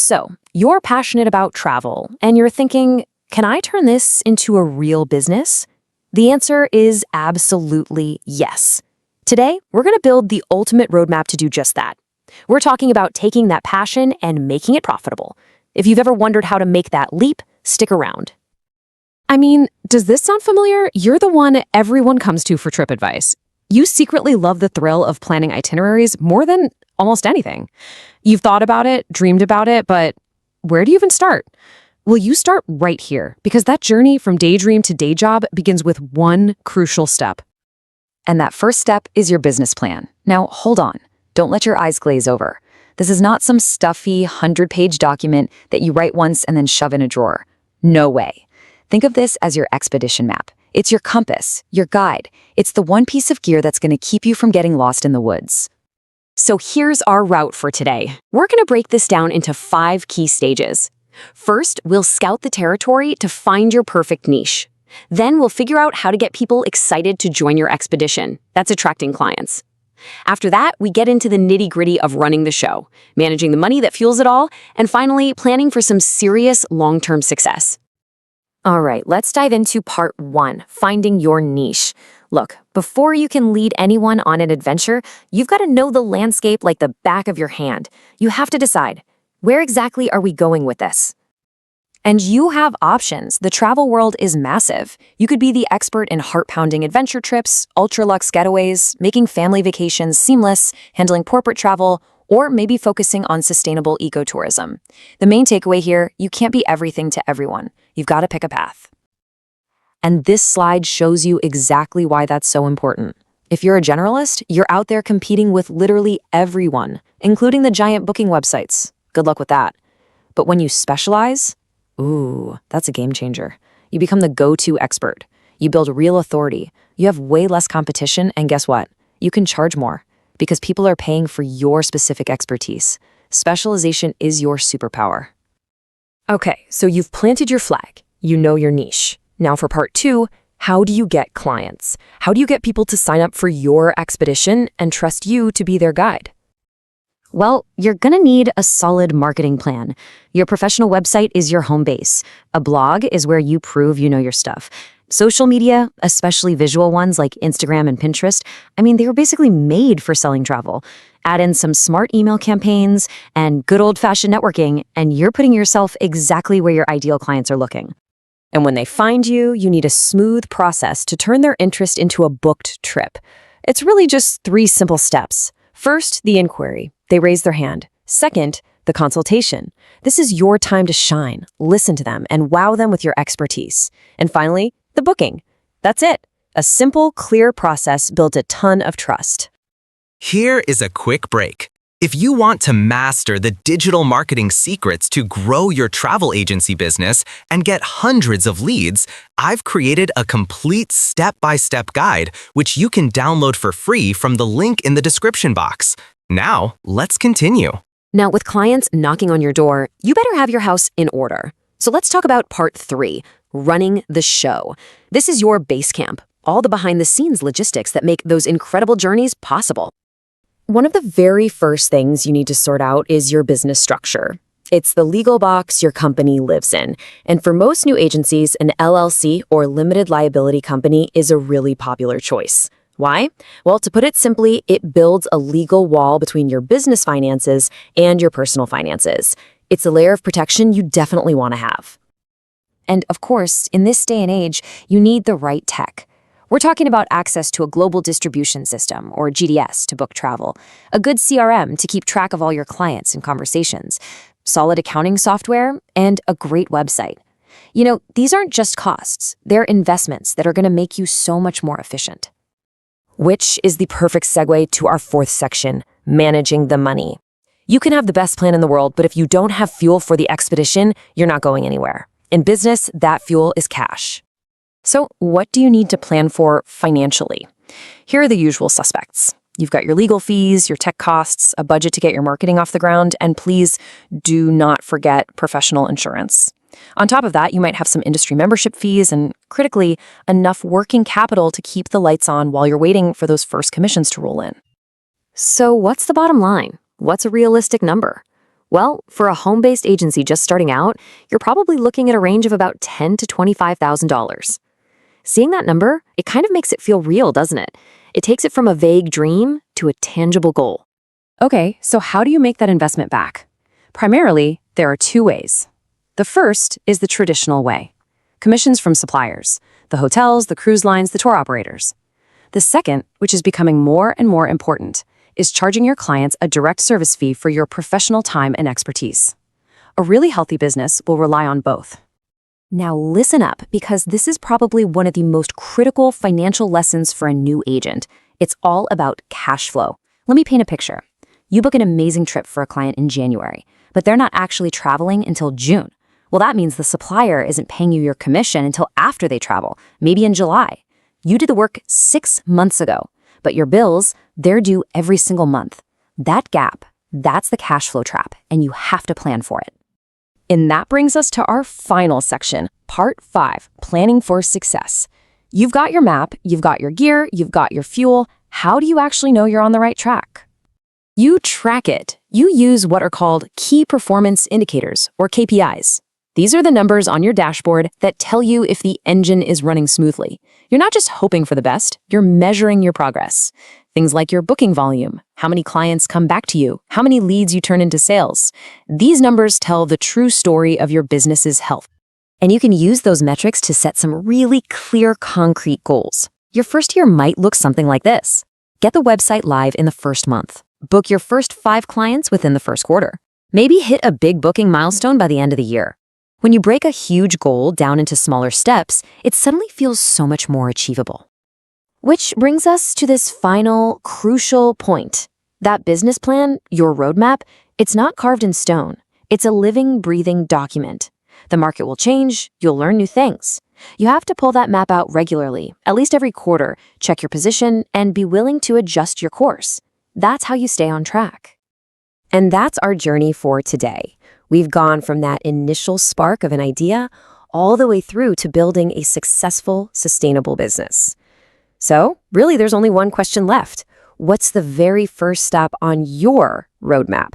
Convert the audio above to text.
So, you're passionate about travel, and you're thinking, can I turn this into a real business? The answer is absolutely yes. Today, we're going to build the ultimate roadmap to do just that. We're talking about taking that passion and making it profitable. If you've ever wondered how to make that leap, stick around. I mean, does this sound familiar? You're the one everyone comes to for trip advice. You secretly love the thrill of planning itineraries more than almost anything. You've thought about it, dreamed about it, but where do you even start? Well, you start right here, because that journey from daydream to day job begins with one crucial step. And that first step is your business plan. Now, hold on. Don't let your eyes glaze over. This is not some stuffy 100-page document that you write once and then shove in a drawer. No way. Think of this as your expedition map. It's your compass, your guide. It's the one piece of gear that's going to keep you from getting lost in the woods. So here's our route for today. We're going to break this down into 5 key stages. First, we'll scout the territory to find your perfect niche. Then we'll figure out how to get people excited to join your expedition. That's attracting clients. After that, we get into the nitty-gritty of running the show, managing the money that fuels it all, and finally, planning for some serious long-term success. All right, let's dive into part 1, finding your niche. Look, before you can lead anyone on an adventure, you've got to know the landscape like the back of your hand. You have to decide, where exactly are we going with this? And you have options. The travel world is massive. You could be the expert in heart-pounding adventure trips, ultra-luxe getaways, making family vacations seamless, handling corporate travel, or maybe focusing on sustainable ecotourism. The main takeaway here, you can't be everything to everyone. You've got to pick a path. And this slide shows you exactly why that's so important. If you're a generalist, you're out there competing with literally everyone, including the giant booking websites. Good luck with that. But when you specialize, ooh, that's a game changer. You become the go-to expert. You build real authority. You have way less competition, and guess what? You can charge more because people are paying for your specific expertise. Specialization is your superpower. Okay, so you've planted your flag. You know your niche. Now for part 2, how do you get clients? How do you get people to sign up for your expedition and trust you to be their guide? Well, you're going to need a solid marketing plan. Your professional website is your home base. A blog is where you prove you know your stuff. Social media, especially visual ones like Instagram and Pinterest, they were basically made for selling travel. Add in some smart email campaigns and good old-fashioned networking, and you're putting yourself exactly where your ideal clients are looking. And when they find you, you need a smooth process to turn their interest into a booked trip. It's really just 3 simple steps. First, the inquiry. They raise their hand. Second, the consultation. This is your time to shine, listen to them, and wow them with your expertise. And finally, the booking. That's it. A simple, clear process built a ton of trust. Here is a quick break. If you want to master the digital marketing secrets to grow your travel agency business and get hundreds of leads, I've created a complete step-by-step guide, which you can download for free from the link in the description box. Now, let's continue. Now, with clients knocking on your door, you better have your house in order. So let's talk about part 3, running the show. This is your base camp, all the behind-the-scenes logistics that make those incredible journeys possible. One of the very first things you need to sort out is your business structure. It's the legal box your company lives in. And for most new agencies, an LLC or limited liability company is a really popular choice. Why? Well, to put it simply, it builds a legal wall between your business finances and your personal finances. It's a layer of protection you definitely want to have. And of course, in this day and age, you need the right tech. We're talking about access to a global distribution system, or GDS, to book travel, a good CRM to keep track of all your clients and conversations, solid accounting software, and a great website. These aren't just costs. They're investments that are going to make you so much more efficient. Which is the perfect segue to our 4th section, managing the money. You can have the best plan in the world, but if you don't have fuel for the expedition, you're not going anywhere. In business, that fuel is cash. So what do you need to plan for financially? Here are the usual suspects. You've got your legal fees, your tech costs, a budget to get your marketing off the ground, and please do not forget professional insurance. On top of that, you might have some industry membership fees and, critically, enough working capital to keep the lights on while you're waiting for those first commissions to roll in. So what's the bottom line? What's a realistic number? Well, for a home-based agency just starting out, you're probably looking at a range of about $10,000 to $25,000. Seeing that number, it kind of makes it feel real, doesn't it? It takes it from a vague dream to a tangible goal. Okay, so how do you make that investment back? Primarily, there are two ways. The first is the traditional way. Commissions from suppliers, the hotels, the cruise lines, the tour operators. The second, which is becoming more and more important, is charging your clients a direct service fee for your professional time and expertise. A really healthy business will rely on both. Now listen up, because this is probably one of the most critical financial lessons for a new agent. It's all about cash flow. Let me paint a picture. You book an amazing trip for a client in January, but they're not actually traveling until June. Well, that means the supplier isn't paying you your commission until after they travel, maybe in July. You did the work 6 months ago, but your bills, they're due every single month. That gap, that's the cash flow trap, and you have to plan for it. And that brings us to our final section, Part 5, Planning for Success. You've got your map, you've got your gear, you've got your fuel. How do you actually know you're on the right track? You track it. You use what are called Key Performance Indicators, or KPIs. These are the numbers on your dashboard that tell you if the engine is running smoothly. You're not just hoping for the best, you're measuring your progress. Things like your booking volume, how many clients come back to you, how many leads you turn into sales. These numbers tell the true story of your business's health. And you can use those metrics to set some really clear, concrete goals. Your first year might look something like this. Get the website live in the first month. Book your first 5 clients within the first quarter. Maybe hit a big booking milestone by the end of the year. When you break a huge goal down into smaller steps, it suddenly feels so much more achievable. Which brings us to this final, crucial point. That business plan, your roadmap, it's not carved in stone. It's a living, breathing document. The market will change, you'll learn new things. You have to pull that map out regularly, at least every quarter, check your position, and be willing to adjust your course. That's how you stay on track. And that's our journey for today. We've gone from that initial spark of an idea all the way through to building a successful, sustainable business. So, really, there's only one question left. What's the very first step on your roadmap?